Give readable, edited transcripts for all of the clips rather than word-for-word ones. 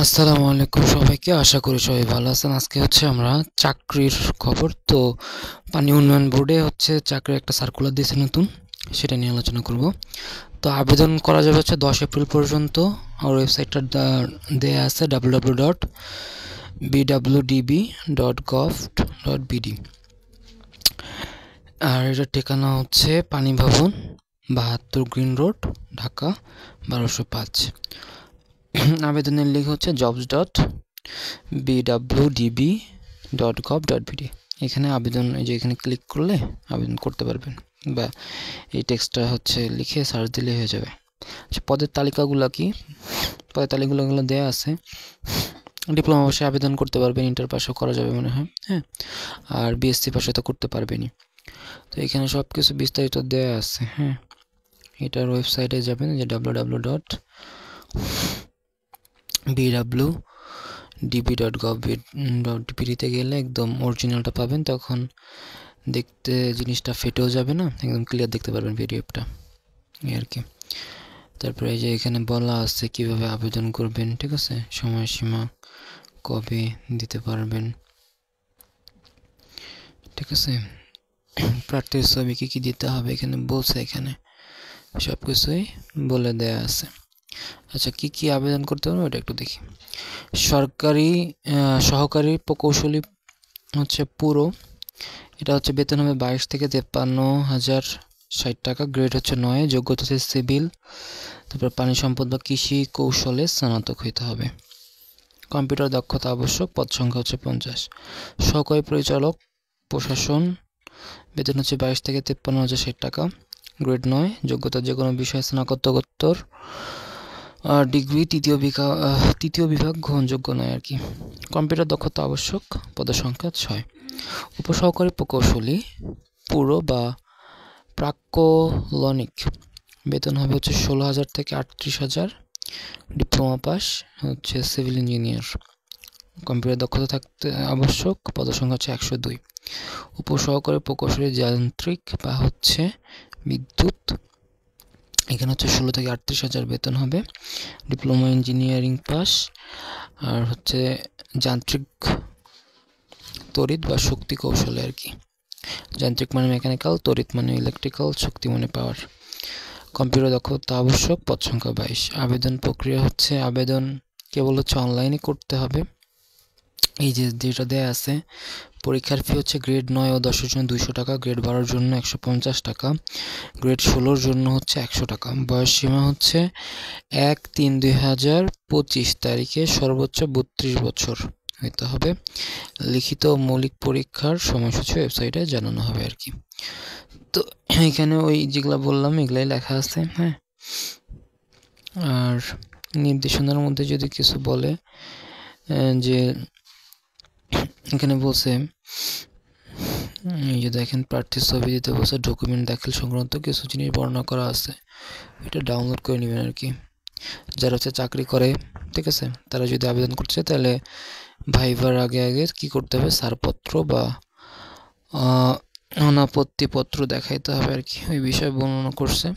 আসসালামু আলাইকুম সবাইকে। আশা করি সবাই ভালো আছেন। আজকে হচ্ছে আমরা চাকরির খবর। তো পানি উন্নয়ন বোর্ডে হচ্ছে চাকরির একটা সার্কুলার দিয়েছে নতুন, সেটা নিয়ে আলোচনা করব। তো আবেদন করা যাবে হচ্ছে 10 এপ্রিল পর্যন্ত। আর ওয়েবসাইটটা দেয়া আছে www.bwdb.gov.bd। আর এটার ঠিকানা হচ্ছে পানি ভবন, 72 গ্রিন রোড, ঢাকা 1205। আবেদনের লিঙ্ক হচ্ছে jobs.bwdb.gov.bd। এখানে আবেদন, এই যে এখানে ক্লিক করলে আবেদন করতে পারবেন, বা এই টেক্সটটা হচ্ছে লিখে সার্চ দিলে হয়ে যাবে। আচ্ছা, পদের তালিকাগুলো কি? পদের তালিকাগুলো দেওয়া আছে। ডিপ্লোমা অবশ্যই আবেদন করতে পারবেন, ইন্টার পাসও করা যাবে মনে হয়, হ্যাঁ। আর বিএসসি পাসে তো করতে পারবেনই। তো এখানে সব কিছু বিস্তারিত দেওয়া আছে, হ্যাঁ। এটার ওয়েবসাইটে যাবেন, যে www.bwdb.gov.bd-তে গেলে একদম অরিজিনালটা পাবেন। তখন দেখতে জিনিসটা ফেটেও যাবে না, একদম ক্লিয়ার দেখতে পারবেন পিডিএফটা, এই আর কি। তারপরে এই যে এখানে বলা আছে কিভাবে আবেদন করবেন, ঠিক আছে, সময়সীমা কবে দিতে পারবেন, ঠিক আছে। প্রার্থীর ছবি কী দিতে হবে এখানে বলছে, এখানে সব কিছুই বলে দেয়া আছে। আচ্ছা, কি আবেদন করতে হবে ওটা একটু দেখি। সহকারী প্রকৌশলী হচ্ছে পুরো, এটা হচ্ছে বেতন হবে 22 থেকে 53,060 টাকা। গ্রেড হচ্ছে 9, যোগ্যতা হচ্ছে সিভিল, তারপর পানি সম্পদ বা কৃষি কৌশলে স্নাতক হইতে হবে। কম্পিউটার দক্ষতা আবশ্যক, পদ সংখ্যা হচ্ছে 50। সহকারী পরিচালক প্রশাসন, বেতন হচ্ছে 22 থেকে 53,060 টাকা। গ্রেড 9, যোগ্যতা যে কোনো বিষয়ে স্নাতকোত্তর ডিগ্রি, তৃতীয় বিভাগ গ্রহণযোগ্য নয় আর কি। কম্পিউটার দক্ষতা আবশ্যক, পদের সংখ্যা 6। উপসহকারী প্রকৌশলী পুরো বা প্রাক্কলনিক, বেতন হবে হচ্ছে 16,000 থেকে 38,000। ডিপ্লোমা পাস, হচ্ছে সিভিল ইঞ্জিনিয়ার। কম্পিউটার দক্ষতা থাকতে আবশ্যক, পদের সংখ্যা হচ্ছে 102। উপসহকারী প্রকৌশলী যান্ত্রিক বা হচ্ছে বিদ্যুৎ, এখানে হচ্ছে 16 থেকে 38,000 বেতন হবে। Diploma engineering pass. আর হচ্ছে যান্ত্রিক তড়িৎ বা শক্তি কৌশলে আর কি। যান্ত্রিক মানে মেকানিক্যাল, তড়িৎ মানে ইলেকট্রিক্যাল, শক্তি মানে পাওয়ার। কম্পিউটার দক্ষতা আবশ্যক, পদ সংখ্যা 22। আবেদন প্রক্রিয়া হচ্ছে, আবেদন কেবল হচ্ছে অনলাইনে করতে হবে। এই যে যেটা দেয়া আছে, পরীক্ষার ফি হচ্ছে গ্রেড 9 ও 10-এর জন্য 200 টাকা, গ্রেড 12-এর জন্য 150 টাকা, গ্রেড 16-এর জন্য হচ্ছে 100 টাকা। বয়স সীমা হচ্ছে 1/3/2025 তারিখে সর্বোচ্চ 32 বছর হইতে হবে। লিখিত মৌলিক পরীক্ষার সময়সূচি ওয়েবসাইটে জানানো হবে আর কি। তো এখানে ওই যেগুলো বললাম এগুলাই লেখা আছে, হ্যাঁ। আর নির্দেশনার মধ্যে যদি কিছু বলে, যে এখানে বলছে, এই যে দেখেন, প্রার্থীর ছবি দিতে বলছে, ডকুমেন্ট দাখিল সংক্রান্ত কিছু জিনিস বর্ণনা করা আছে, এটা ডাউনলোড করে নেবেন আর কি। যারা হচ্ছে চাকরি করে, ঠিক আছে, তারা যদি আবেদন করছে তাহলে ভাইভার আগে কি করতে হবে, ছাড়পত্র বা অনাপত্তিপত্র দেখাইতে হবে আর কি। ওই বিষয়ে বর্ণনা করছে।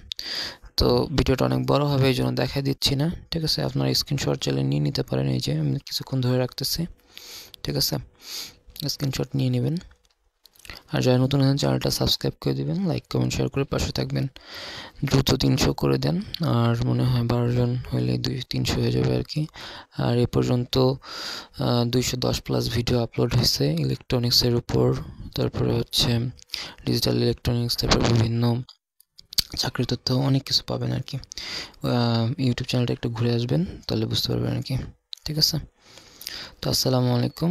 তো ভিডিওটা অনেক বড় হবে, এই জন্য দেখা দিচ্ছি না, ঠিক আছে। আপনারা স্ক্রিনশট চাইলে নিয়ে নিতে পারেন, এই যে আমি কিছুক্ষণ ধরে রাখতেছি, ঠিক আছে, স্ক্রিনশট নিয়ে নেবেন। আর যারা নতুন আছেন চ্যানেলটা সাবস্ক্রাইব করে দেবেন, লাইক কমেন্ট শেয়ার করে পাশে থাকবেন। দ্রুত 300 করে দেন, আর মনে হয় 12 জন হলে 300 হয়ে যাবে আর কি। আর এ পর্যন্ত 210+ ভিডিও আপলোড হয়েছে ইলেকট্রনিক্সের উপর, তারপরে হচ্ছে ডিজিটাল ইলেকট্রনিক্স, তারপর বিভিন্ন চাকরির তথ্য, অনেক কিছু পাবেন আর কি। ইউটিউব চ্যানেলটা একটু ঘুরে আসবেন, তাহলে বুঝতে পারবেন আর কি, ঠিক আছে। তো আসসালামু আলাইকুম।